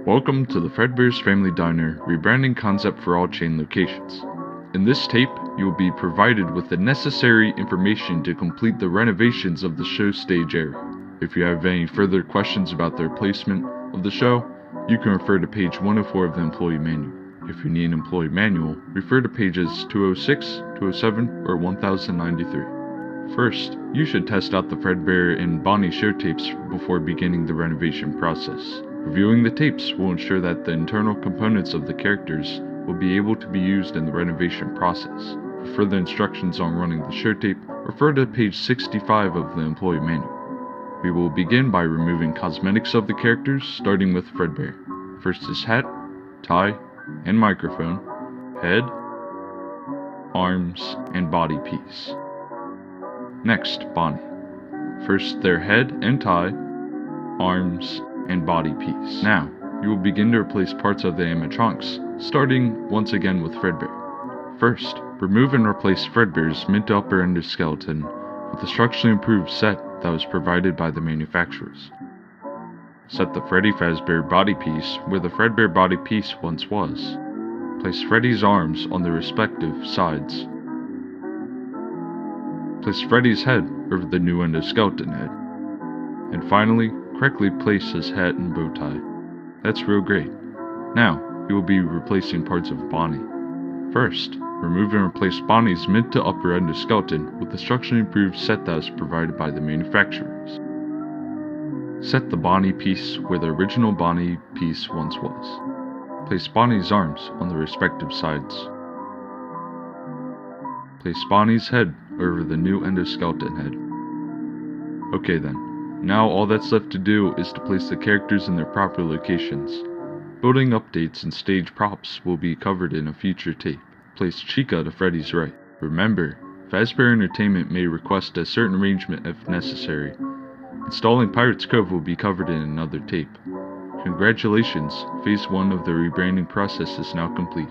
Welcome to the Fredbear's Family Diner rebranding concept for all chain locations. In this tape, you will be provided with the necessary information to complete the renovations of the show stage area. If you have any further questions about the replacement of the show, you can refer to page 104 of the employee manual. If you need an employee manual, refer to pages 206, 207, or 1093. First, you should test out the Fredbear and Bonnie show tapes before beginning the renovation process. Reviewing the tapes will ensure that the internal components of the characters will be able to be used in the renovation process. For further instructions on running the show tape, refer to page 65 of the employee manual. We will begin by removing cosmetics of the characters, starting with Fredbear. First is hat, tie, and microphone, head, arms, and body piece. Next, Bonnie. First their head and tie, arms, and body piece. Now, you will begin to replace parts of the animatronics, starting once again with Fredbear. First, remove and replace Fredbear's mid to upper endoskeleton with a structurally improved set that was provided by the manufacturers. Set the Freddy Fazbear body piece where the Fredbear body piece once was. Place Freddy's arms on the respective sides. Place Freddy's head over the new endoskeleton head. And finally, correctly place his hat and bow tie. That's real great. Now, you will be replacing parts of Bonnie. First, remove and replace Bonnie's mid to upper endoskeleton with the structurally improved set that was provided by the manufacturers. Set the Bonnie piece where the original Bonnie piece once was. Place Bonnie's arms on the respective sides. Place Bonnie's head over the new endoskeleton head. Okay then. Now all that's left to do is to place the characters in their proper locations. Building updates and stage props will be covered in a future tape. Place Chica to Freddy's right. Remember, Fazbear Entertainment may request a certain arrangement if necessary. Installing Pirate's Cove will be covered in another tape. Congratulations, phase 1 of the rebranding process is now complete.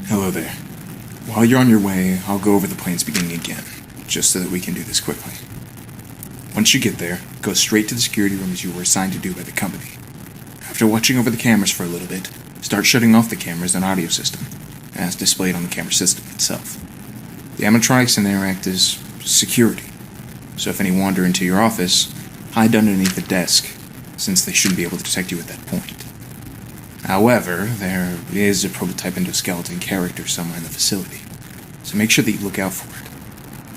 Hello there. While you're on your way, I'll go over the plans beginning again, just so that we can do this quickly. Once you get there, go straight to the security room as you were assigned to do by the company. After watching over the cameras for a little bit, start shutting off the cameras and audio system, as displayed on the camera system itself. The animatronics in there act as security, so if any wander into your office, hide underneath the desk, since they shouldn't be able to detect you at that point. However, there is a prototype endoskeleton character somewhere in the facility, so make sure that you look out for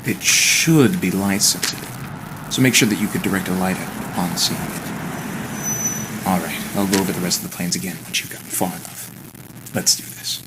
it. It should be light sensitive, so make sure that you could direct a light at it upon seeing it. Alright, I'll go over the rest of the plans again once you've gotten far enough. Let's do this.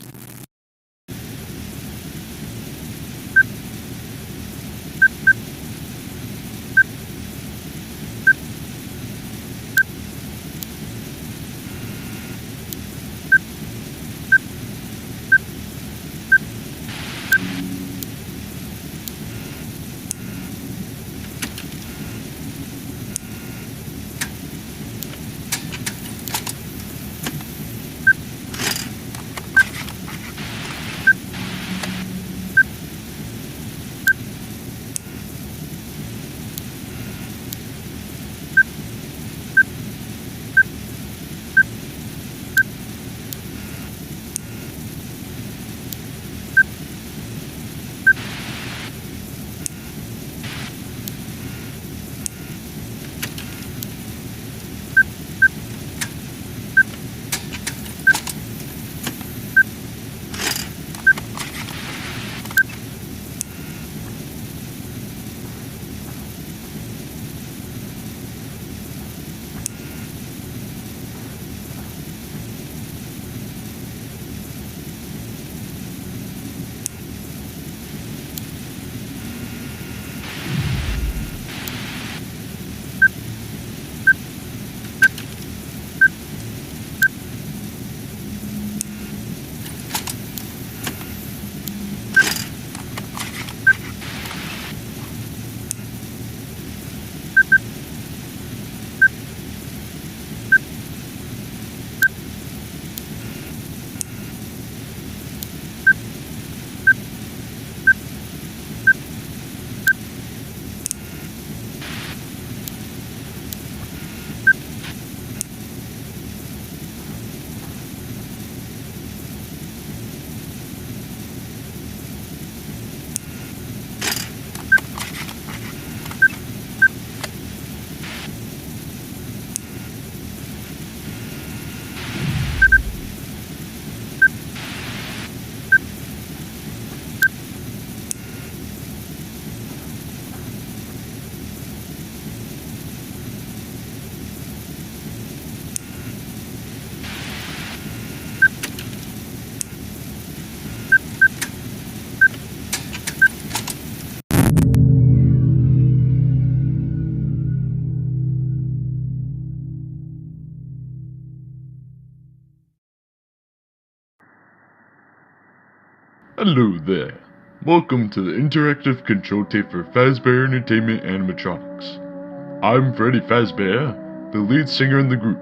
Hello there. Welcome to the interactive control tape for Fredbear Entertainment Animatronics. I'm Freddy Fazbear, the lead singer in the group.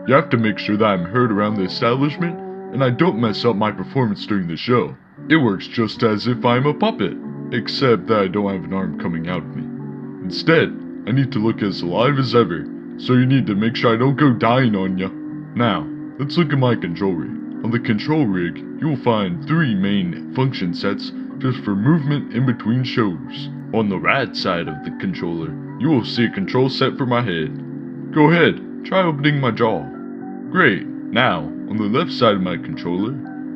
You have to make sure that I'm heard around the establishment and I don't mess up my performance during the show. It works just as if I'm a puppet, except that I don't have an arm coming out of me. Instead, I need to look as alive as ever, so you need to make sure I don't go dying on ya. Now, let's look at my control rig. On the control rig, you will find 3 main function sets just for movement in between shows. On the right side of the controller, you will see a control set for my head. Go ahead, try opening my jaw. Great, now, on the left side of my controller,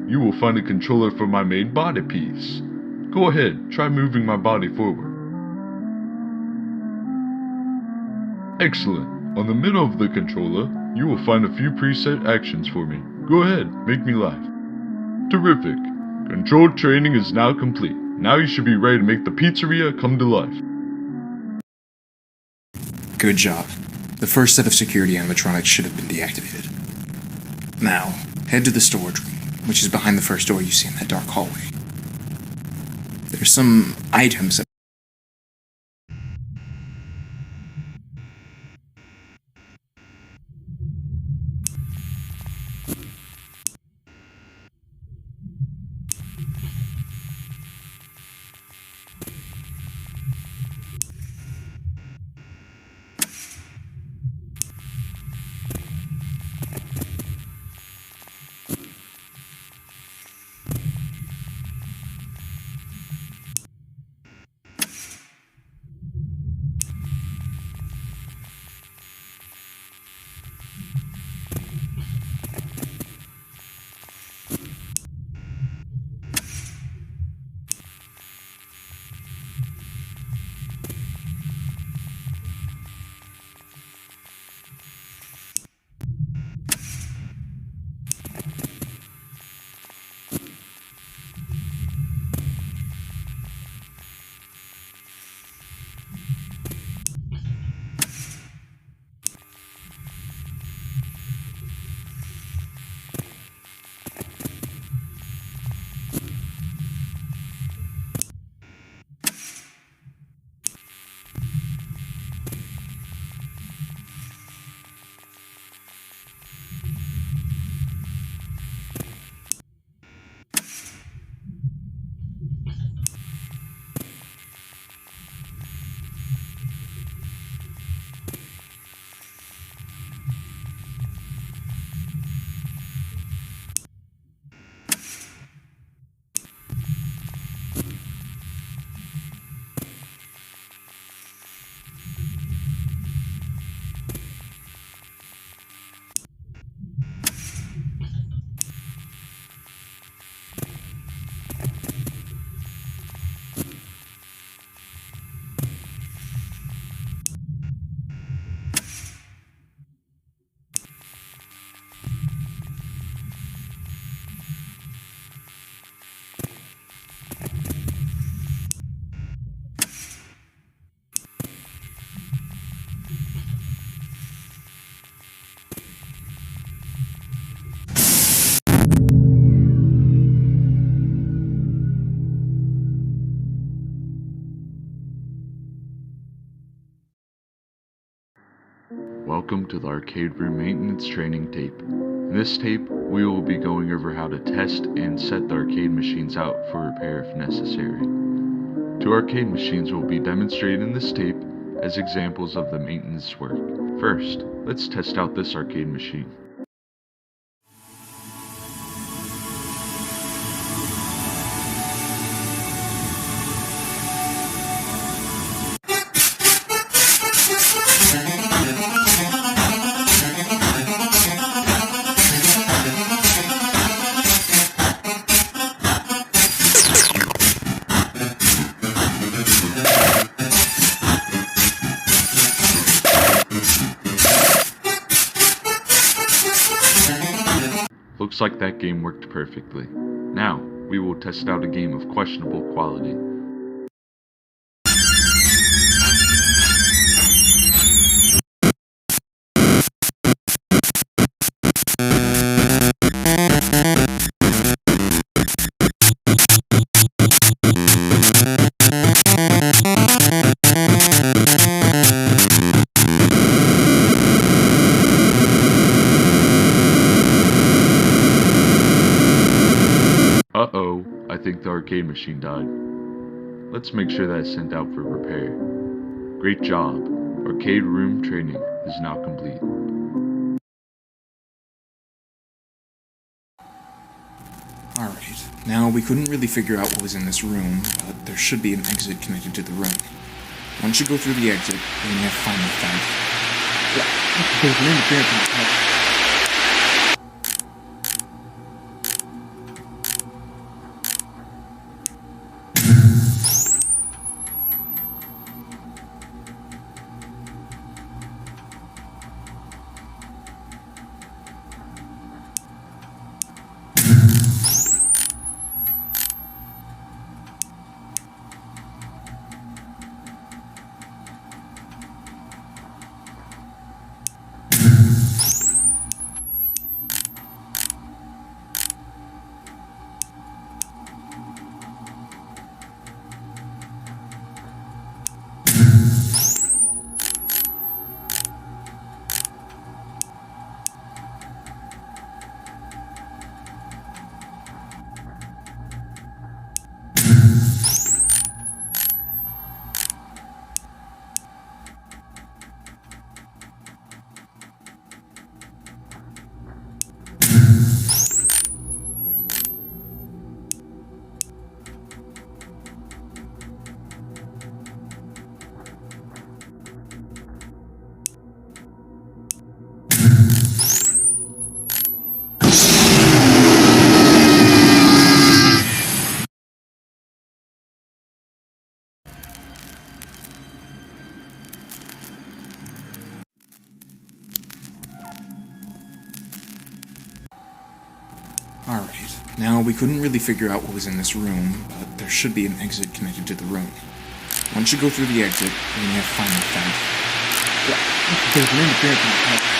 you will find a controller for my main body piece. Go ahead, try moving my body forward. Excellent. On the middle of the controller, you will find a few preset actions for me. Go ahead, make me laugh. Terrific. Control training is now complete. Now you should be ready to make the pizzeria come to life. Good job. The first set of security animatronics should have been deactivated. Now, head to the storage room, which is behind the first door you see in that dark hallway. There's some items that Welcome to the arcade room maintenance training tape. In this tape, we will be going over how to test and set the arcade machines out for repair if necessary. 2 arcade machines will be demonstrated in this tape as examples of the maintenance work. First, let's test out this arcade machine. Looks like that game worked perfectly. Now, we will test out a game of questionable quality. the arcade machine died. Let's make sure that it's sent out for repair. Great job. Arcade room training is now complete. Alright, now we couldn't really figure out what was in this room, but there should be an exit connected to the room. Once you go through the exit, you're gonna have to find the vent. There's an interference in the text. Alright, now we couldn't really figure out what was in this room, but there should be an exit connected to the room. Once you go through the exit, you're gonna have to find the vent. There's an interference in the text.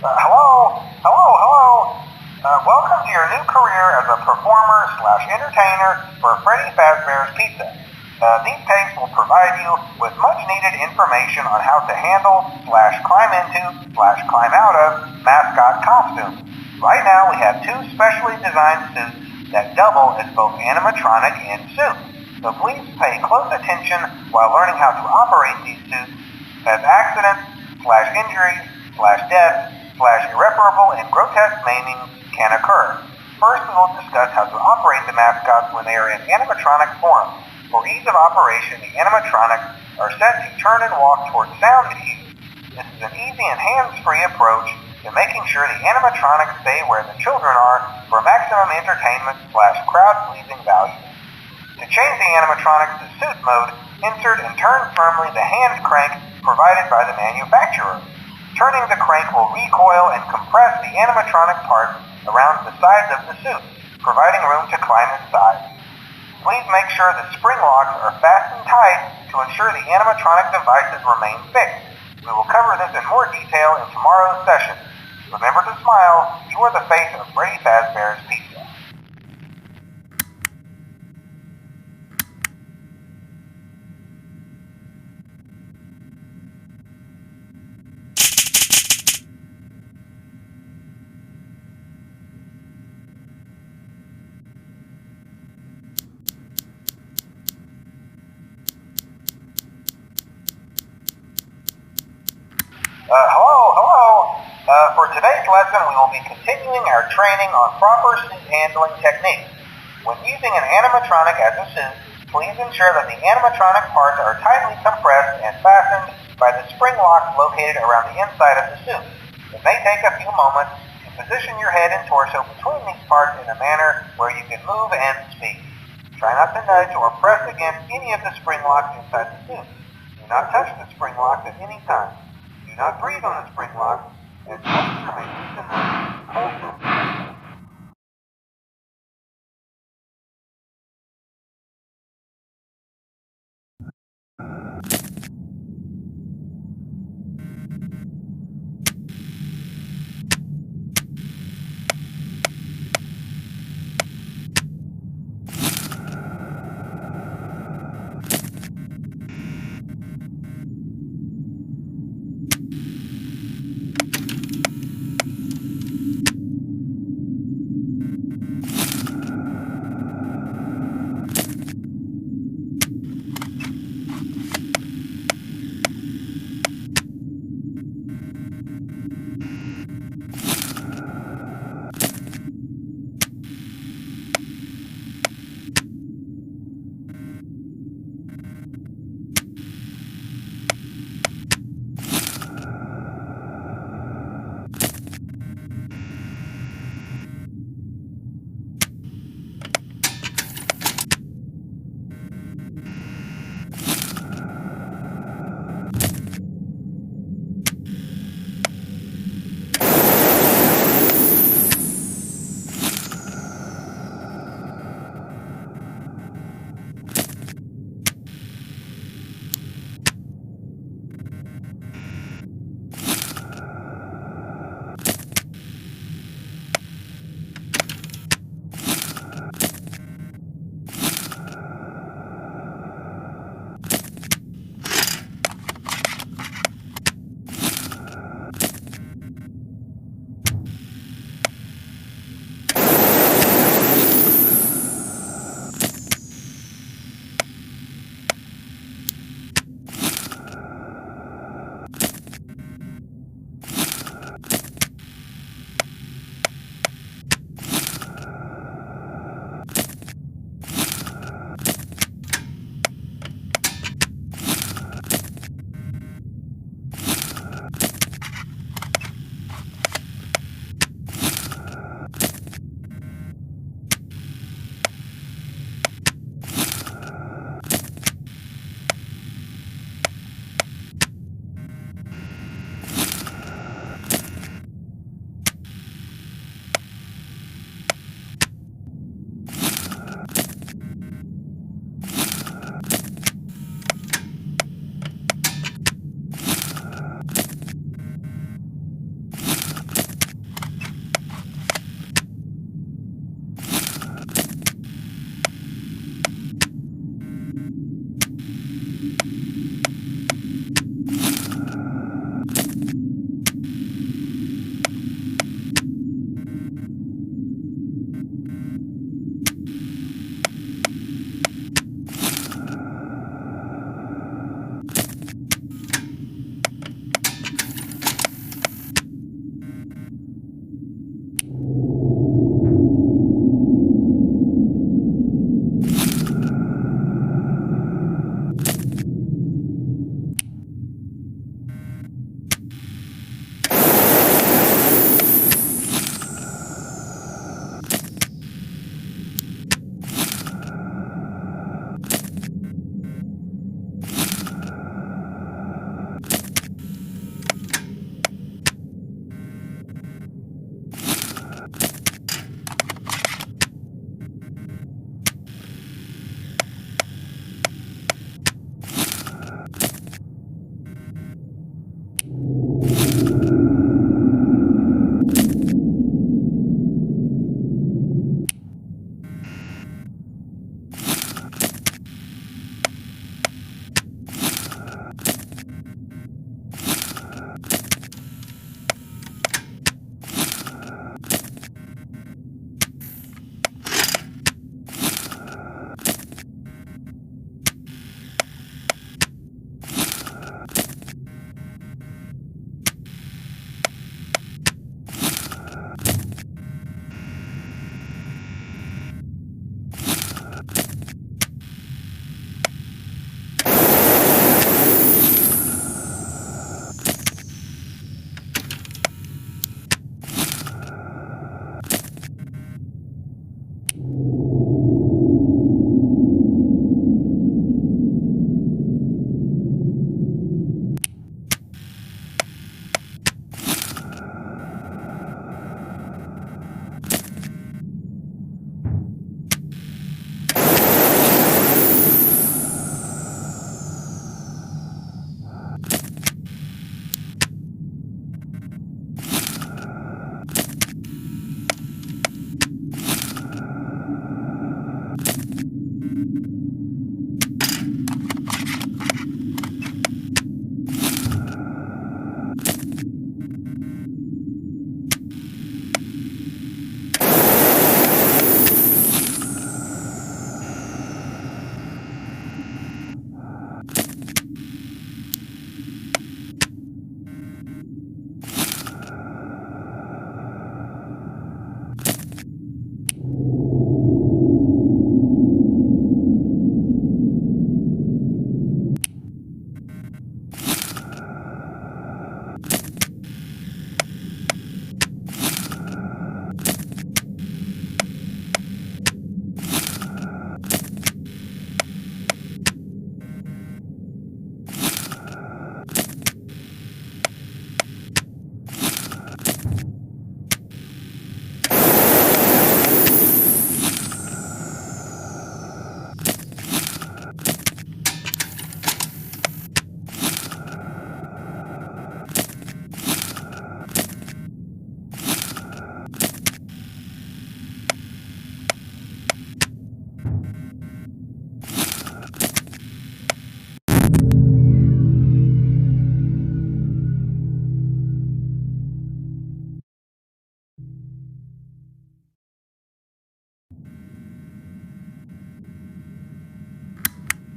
Hello. Welcome to your new career as a performer/entertainer for Freddy Fazbear's Pizza. These tapes will provide you with much-needed information on how to handle/climb into/climb out of mascot costumes. Right now, we have two specially designed suits that double as both animatronic and suit. So please pay close attention while learning how to operate these suits, as accidents/injuries/deaths/irreparable and grotesque maimings can occur. First, we will discuss how to operate the mascots when they are in animatronic form. For ease of operation, the animatronics are set to turn and walk towards sound cues. This is an easy and hands-free approach to making sure the animatronics stay where the children are for maximum entertainment/crowd-pleasing value. To change the animatronics to suit mode, insert and turn firmly the hand crank provided by the manufacturer. Turning the crank will recoil and compress the animatronic parts around the sides of the suit, providing room to climb inside. Please make sure the spring locks are fastened tight to ensure the animatronic devices remain fixed. We will cover this in more detail in tomorrow's session. Remember to smile. You are the face of Freddy Fazbear's Pizza. Hello. For today's lesson, we will be continuing our training on proper suit handling techniques. When using an animatronic as a suit, please ensure that the animatronic parts are tightly compressed and fastened by the spring locks located around the inside of the suit. It may take a few moments to position your head and torso between these parts in a manner where you can move and speak. Try not to nudge or press against any of the spring locks inside the suit. Do not touch the spring locks at any time. Do not breathe on the spring locks, and please remain loose in them. Hold them.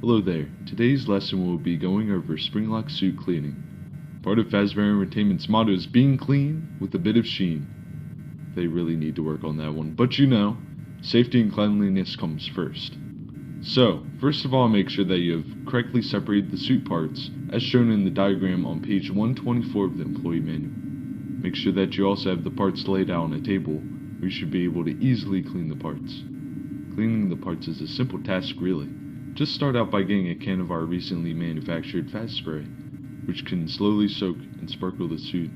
Hello there. Today's lesson will be going over Springlock suit cleaning. Part of Fazbear Entertainment's motto is being clean with a bit of sheen. They really need to work on that one, but you know, safety and cleanliness comes first. So, first of all, make sure that you have correctly separated the suit parts, as shown in the diagram on page 124 of the employee manual. Make sure that you also have the parts laid out on a table, where you should be able to easily clean the parts. Cleaning the parts is a simple task, really. Just start out by getting a can of our recently manufactured fast spray, which can slowly soak and sparkle the suit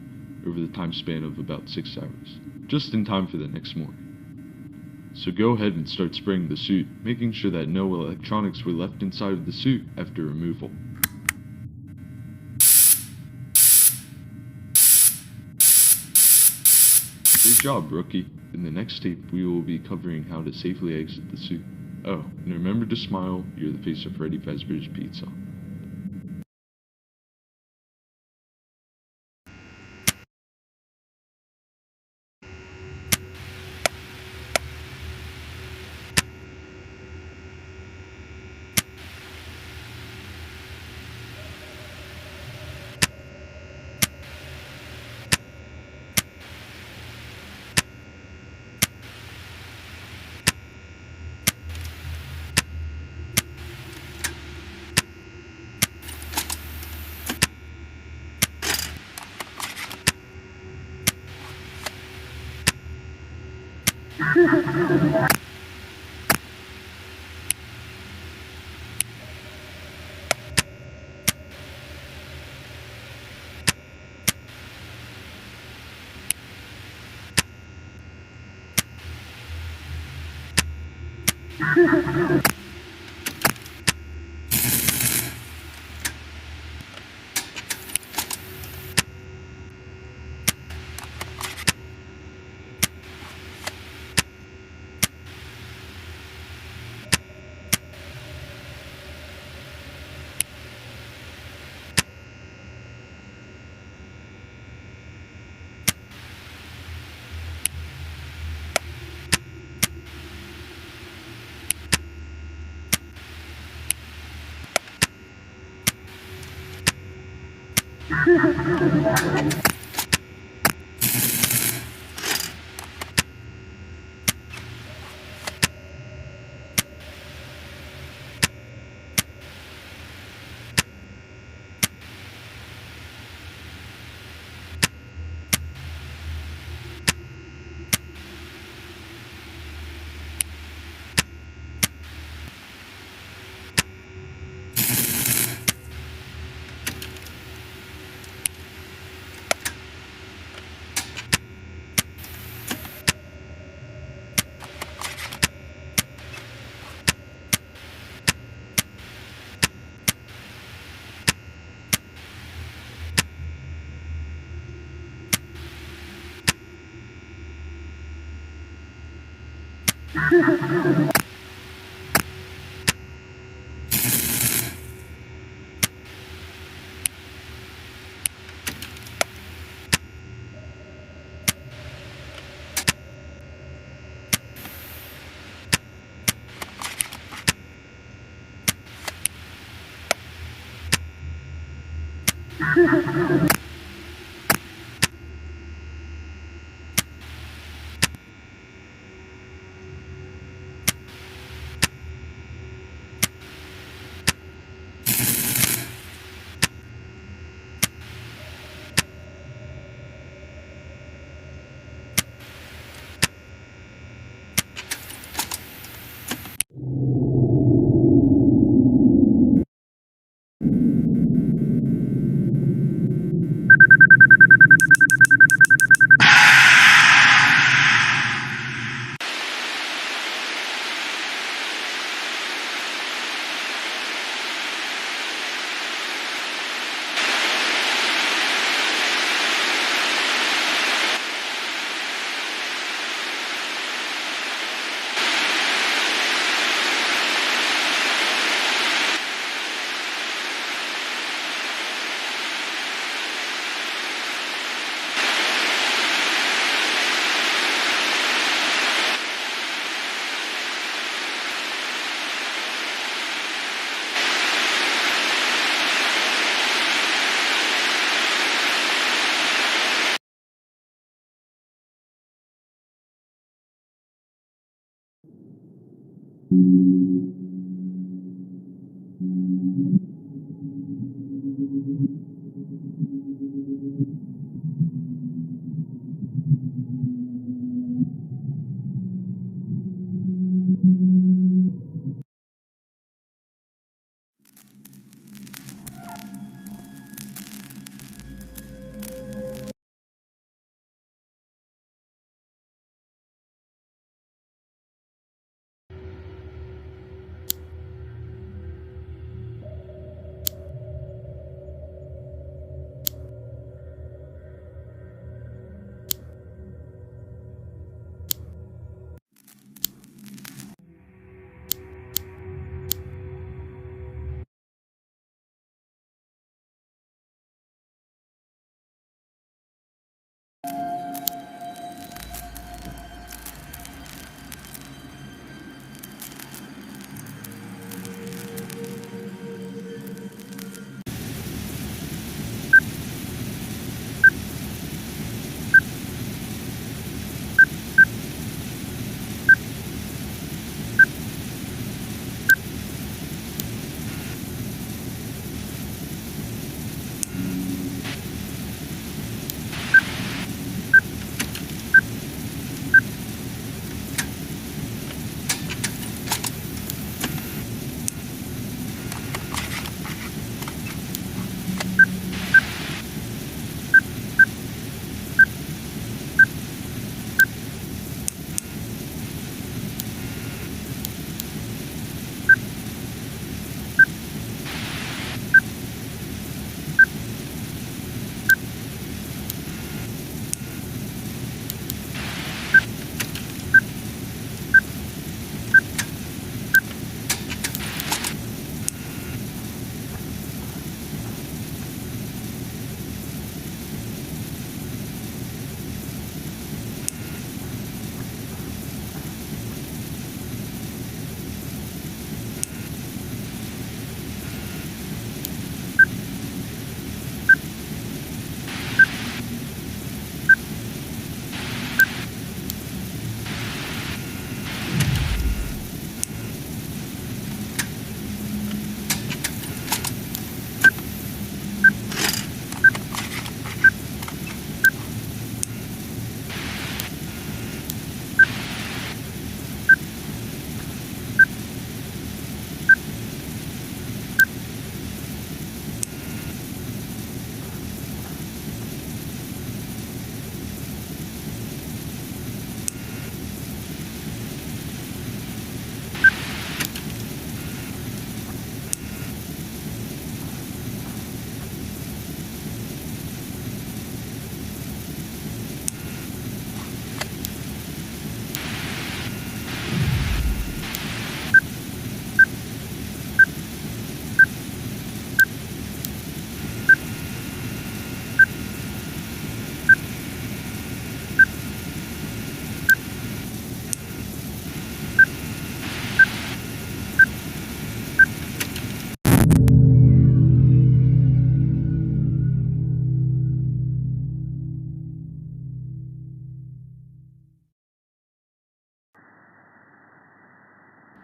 over the time span of about 6 hours, just in time for the next morning. So go ahead and start spraying the suit, making sure that no electronics were left inside of the suit after removal. Great job, rookie. In the next tape, we will be covering how to safely exit the suit. Oh, and remember to smile, you're the face of Freddy Fazbear's Pizza.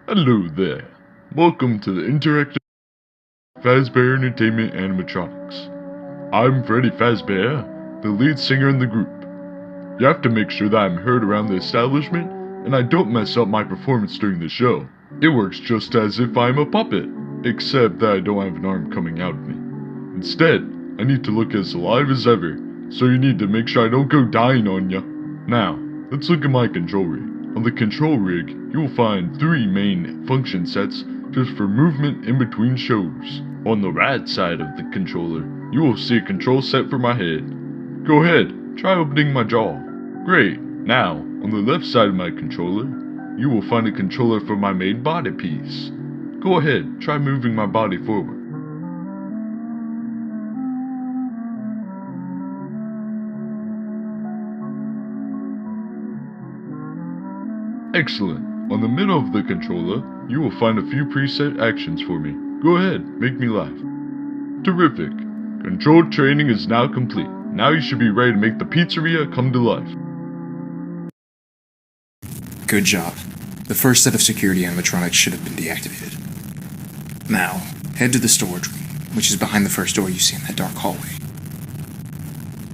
Hello there. Welcome to the interactive Fazbear Entertainment Animatronics. I'm Freddy Fazbear, the lead singer in the group. You have to make sure that I'm heard around the establishment and I don't mess up my performance during the show. It works just as if I'm a puppet, except that I don't have an arm coming out of me. Instead, I need to look as alive as ever, so you need to make sure I don't go dying on ya. Now, let's look at my control rig. On the control rig, you will find 3 main function sets just for movement in between shows. On the right side of the controller, you will see a control set for my head. Go ahead, try opening my jaw. Great. Now, on the left side of my controller, you will find a controller for my main body piece. Go ahead, try moving my body forward. Excellent. On the middle of the controller, you will find a few preset actions for me. Go ahead, make me laugh. Terrific. Control training is now complete. Now you should be ready to make the pizzeria come to life. Good job. The first set of security animatronics should have been deactivated. Now, head to the storage room, which is behind the first door you see in that dark hallway.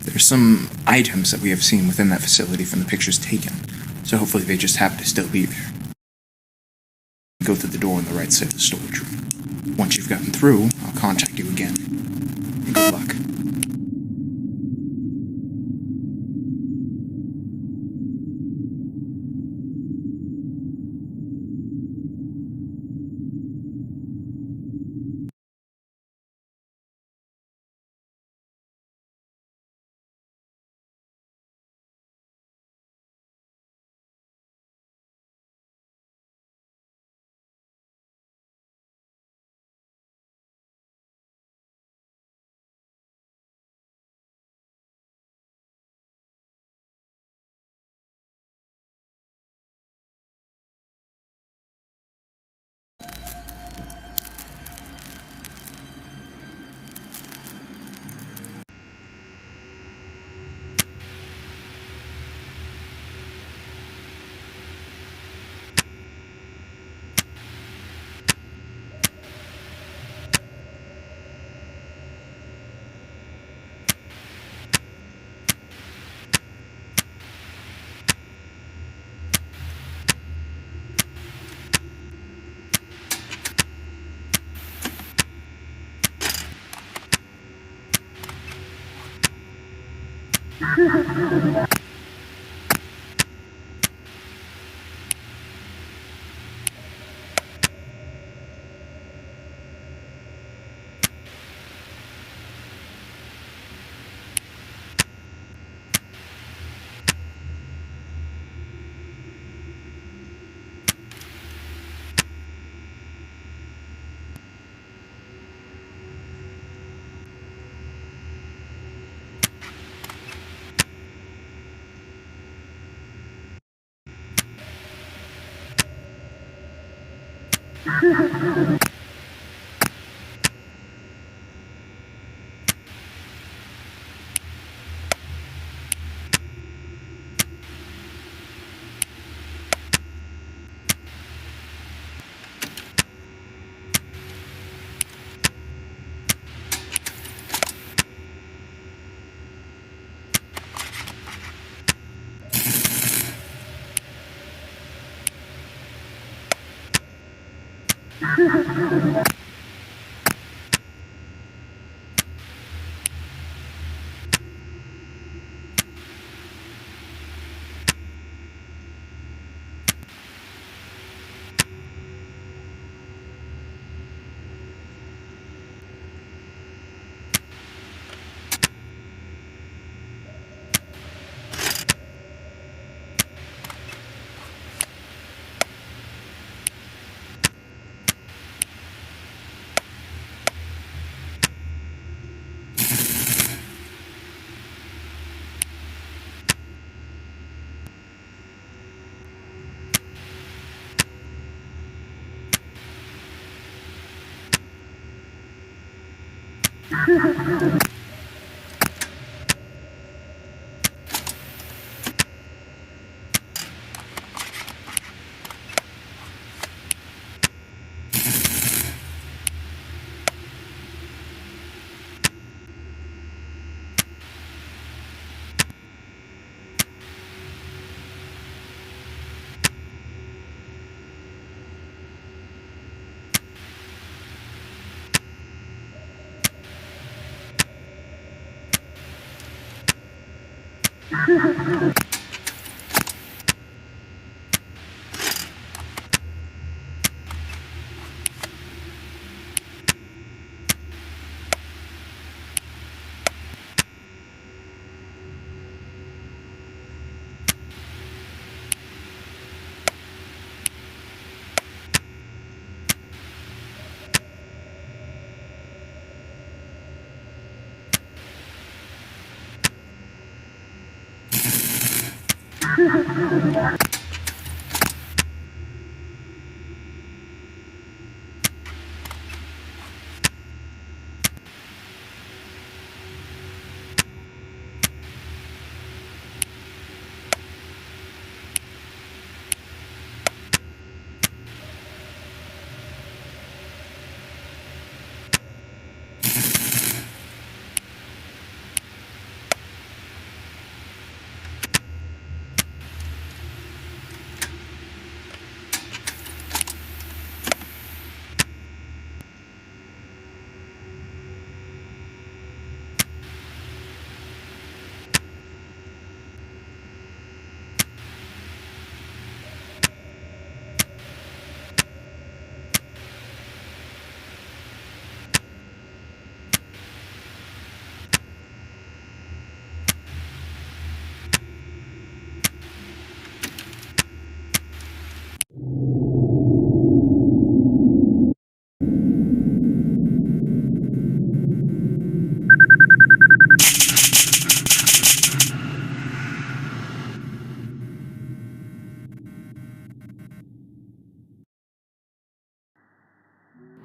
There's some items that we have seen within that facility from the pictures taken, so hopefully they just happen to still be there. Go through the door on the right side of the storage room. Once you've gotten through, I'll contact you again. And good luck.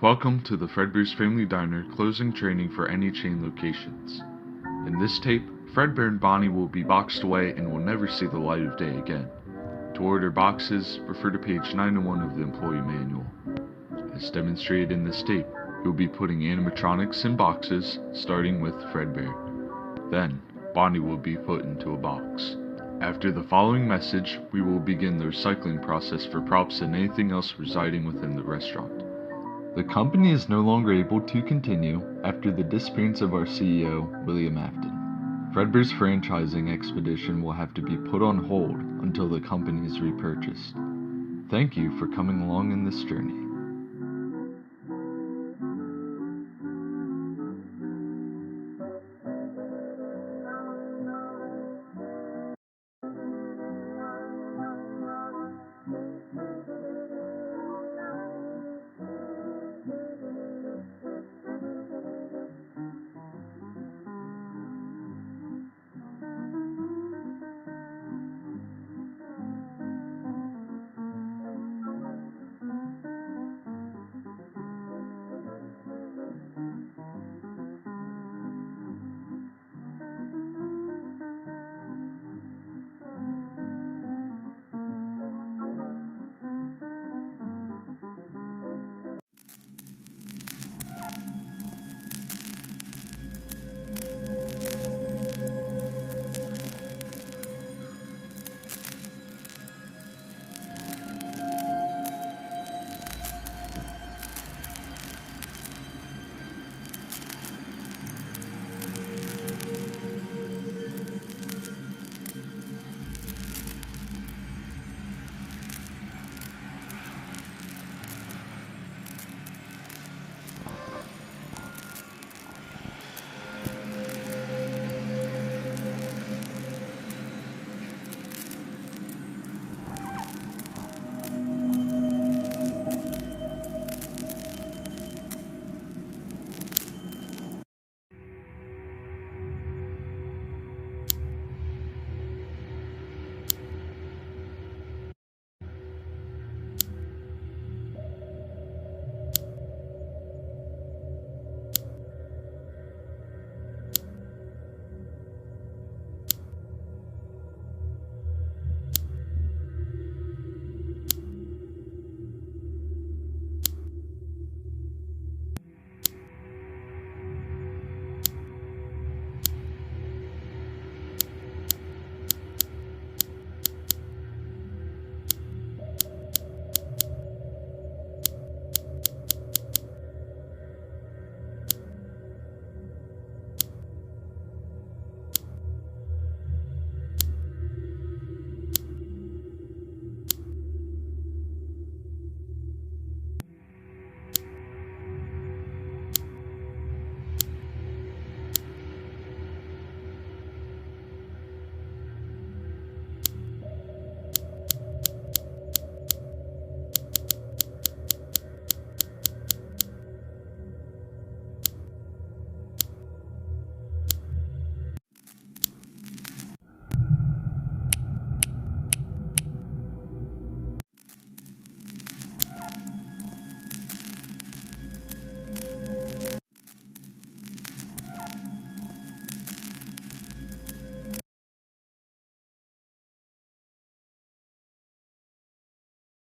Welcome to the Fredbear's Family Diner closing training for any chain locations. In this tape, Fredbear and Bonnie will be boxed away and will never see the light of day again. To order boxes, refer to page 901 of the employee manual. As demonstrated in this tape, you'll be putting animatronics in boxes, starting with Fredbear. Then, Bonnie will be put into a box. After the following message, we will begin the recycling process for props and anything else residing within the restaurant. The company is no longer able to continue after the disappearance of our CEO, William Afton. Fredbear's franchising expedition will have to be put on hold until the company is repurchased. Thank you for coming along in this journey.